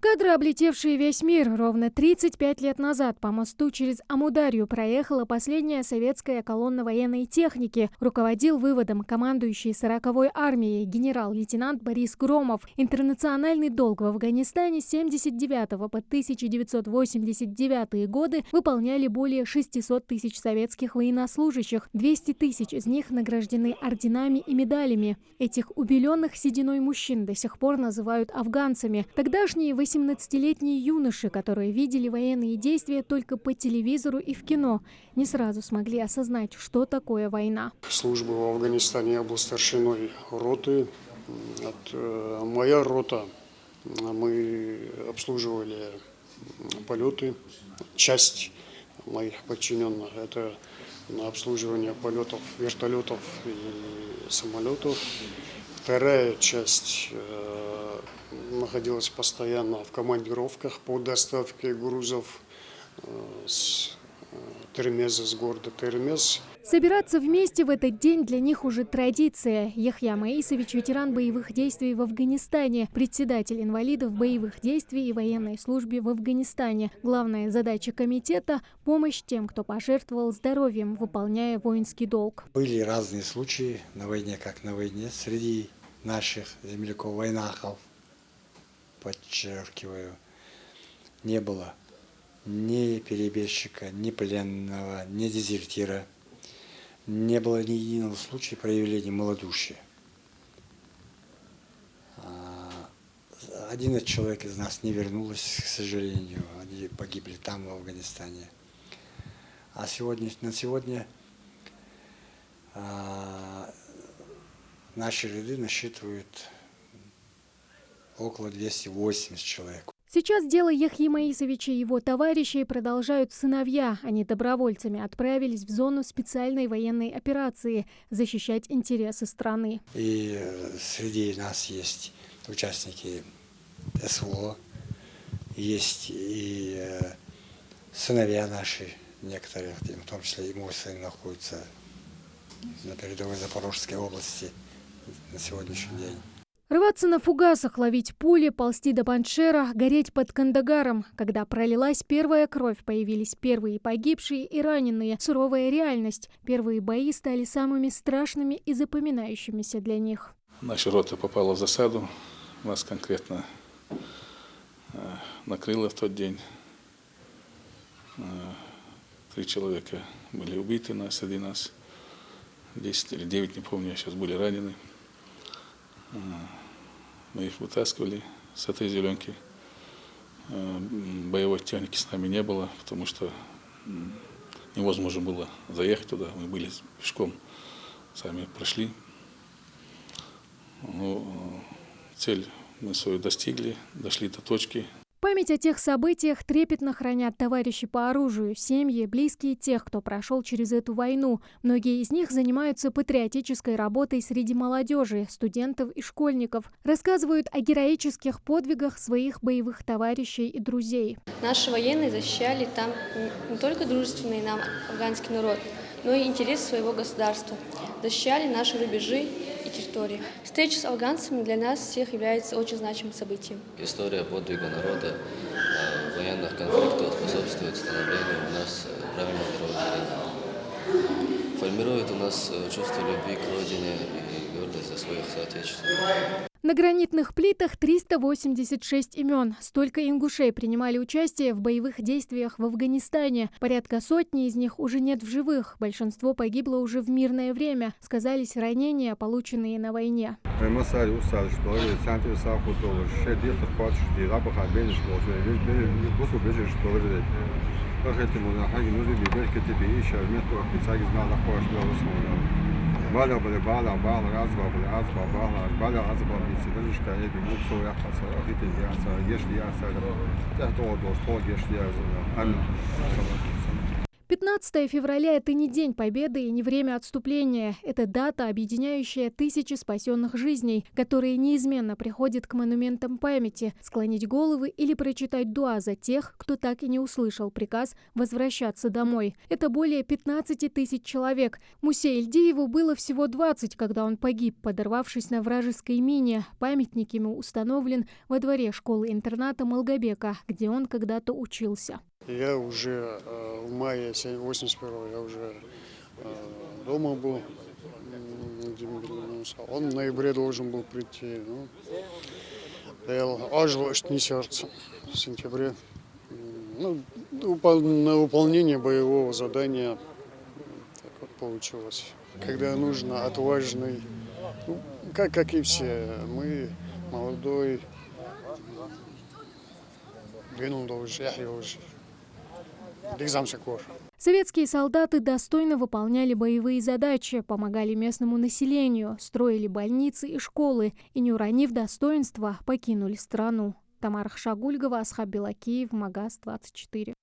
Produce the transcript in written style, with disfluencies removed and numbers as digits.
Кадры, облетевшие весь мир. Ровно 35 лет назад по мосту через Амударью проехала последняя советская колонна военной техники. Руководил выводом командующий 40-й армией генерал-лейтенант Борис Громов. Интернациональный долг в Афганистане с 1979 по 1989 годы выполняли более 600 тысяч советских военнослужащих. 200 тысяч из них награждены орденами и медалями. Этих убеленных сединой мужчин до сих пор называют афганцами. Тогдашние 18-летние юноши, которые видели военные действия только по телевизору и в кино, не сразу смогли осознать, что такое война. Службу в Афганистане я был старшиной роты. Моя рота, мы обслуживали полеты. Часть моих подчиненных – это на обслуживание полетов вертолетов и самолетов. Вторая часть находилась постоянно в командировках по доставке грузов с Термеза, с города Термез. Собираться вместе в этот день для них уже традиция. Яхья Маисович – ветеран боевых действий в Афганистане, председатель инвалидов боевых действий и военной службе в Афганистане. Главная задача комитета – помощь тем, кто пожертвовал здоровьем, выполняя воинский долг. Были разные случаи на войне, как на войне, среди наших земляков-войнахов, подчеркиваю, не было ни перебежчика, ни пленного, ни дезертира. Не было ни единого случая проявления малодушия. 11 человек из нас не вернулось, к сожалению. Они погибли там, в Афганистане. А на сегодня наши ряды насчитывают около 280 человек. Сейчас дело Яхьи Маисовича и его товарищей продолжают сыновья. Они добровольцами отправились в зону специальной военной операции защищать интересы страны. И среди нас есть участники СВО, есть и сыновья наши, некоторые, в том числе и мой сын находится на передовой Запорожской области на сегодняшний день. Рваться на фугасах, ловить пули, ползти до Паншера, гореть под Кандагаром. Когда пролилась первая кровь, появились первые погибшие и раненые. Суровая реальность. Первые бои стали самыми страшными и запоминающимися для них. Наша рота попала в засаду. Нас конкретно накрыло в тот день. 3 человека были убиты среди нас. 10 или 9, не помню, сейчас были ранены. Мы их вытаскивали с этой зеленки. Боевой техники с нами не было, потому что невозможно было заехать туда. Мы были пешком, сами прошли. Но цель мы свою достигли, дошли до точки. Память о тех событиях трепетно хранят товарищи по оружию, семьи, близкие тех, кто прошел через эту войну. Многие из них занимаются патриотической работой среди молодежи, студентов и школьников. Рассказывают о героических подвигах своих боевых товарищей и друзей. Наши военные защищали там не только дружественный нам афганский народ, но и интересы своего государства. Защищали наши рубежи и территории. Встреча с афганцами для нас всех является очень значимым событием. История подвига народа, военных конфликтов способствует становлению у нас правильного мировоззрения. Формирует у нас чувство любви к родине и гордость за своих соотечественников. На гранитных плитах 386 имен. Столько ингушей принимали участие в боевых действиях в Афганистане. Порядка сотни из них уже нет в живых. Большинство погибло уже в мирное время. Сказались ранения, полученные на войне. 15 февраля – это не День Победы и не время отступления. Это дата, объединяющая тысячи спасенных жизней, которые неизменно приходят к монументам памяти, склонить головы или прочитать дуа за тех, кто так и не услышал приказ возвращаться домой. Это более 15 тысяч человек. Мусе Эльдиеву было всего 20, когда он погиб, подорвавшись на вражеской мине. Памятник ему установлен во дворе школы-интерната Малгобека, где он когда-то учился. Я уже в мае 81-го я уже дома был, он в ноябре должен был прийти. Ожил не сердце в сентябре. На выполнение боевого задания так вот получилось. Когда нужно, отважный, как и все, мы молодой, Советские солдаты достойно выполняли боевые задачи, помогали местному населению, строили больницы и школы и, не уронив достоинства, покинули страну. Тамара Хшагульгова, Асхаб Белакиев, Магаз 24.